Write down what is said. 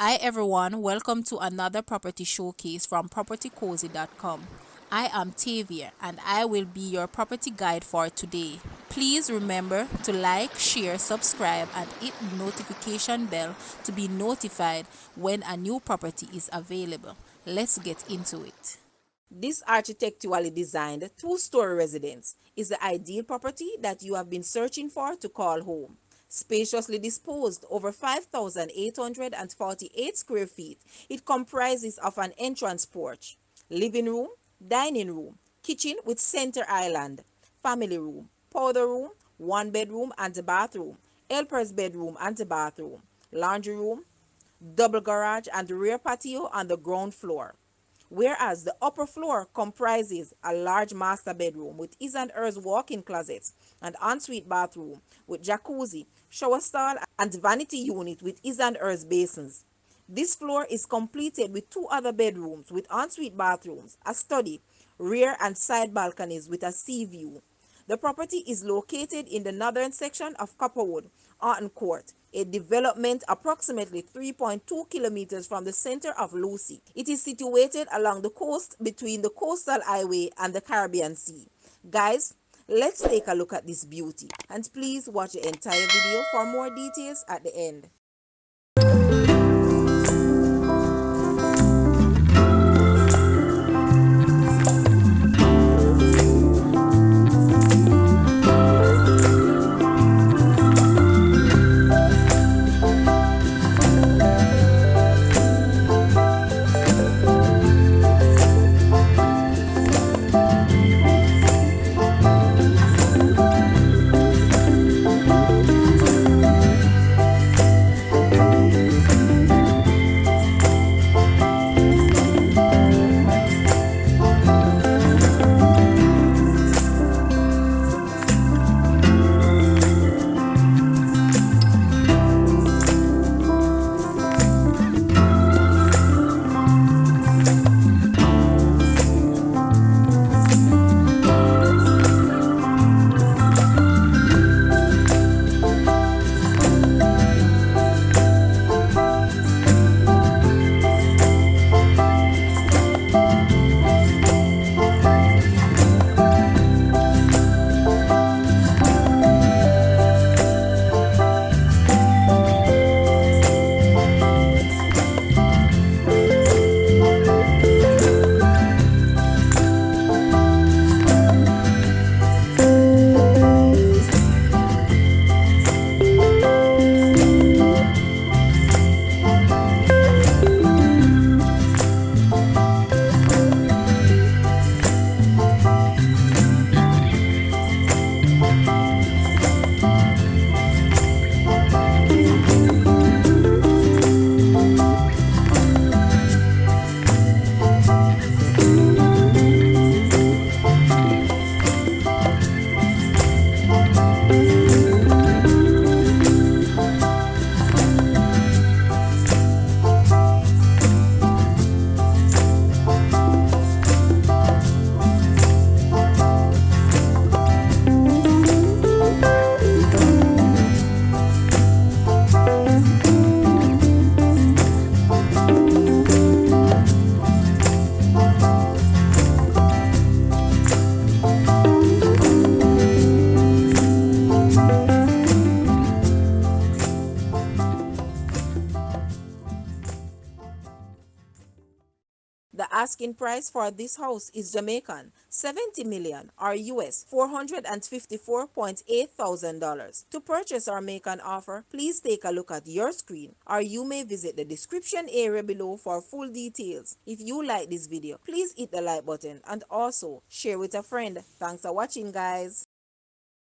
Hi everyone, welcome to another property showcase from propertycozy.com. I am Tavia and I will be your property guide for today. Please remember to like, share, subscribe and hit the notification bell to be notified when a new property is available. Let's get into it. This architecturally designed two-story residence is the ideal property that you have been searching for to call home. Spaciously disposed over 5,848 square feet, it comprises of an entrance porch, living room, dining room, kitchen with center island, family room, powder room, one bedroom and a bathroom, helper's bedroom and a bathroom, laundry room, double garage and rear patio on the ground floor, whereas the upper floor comprises a large master bedroom with his and hers walk-in closets, and ensuite bathroom with jacuzzi, shower stall, and vanity unit with his and hers basins. This floor is completed with two other bedrooms with ensuite bathrooms, a study, rear and side balconies with a sea view. The property is located in the northern section of Copperwood, Uton Court, a development approximately 3.2 kilometers from the center of Lucea. It is situated along the coast between the coastal highway and the Caribbean Sea. Guys, let's take a look at this beauty, and please watch the entire video for more details at the end. The asking price for this house is Jamaican 70 million or US $454,800. To purchase or make an offer, please take a look at your screen or you may visit the description area below for full details. If you like this video, please hit the like button and also share with a friend. Thanks for watching, guys.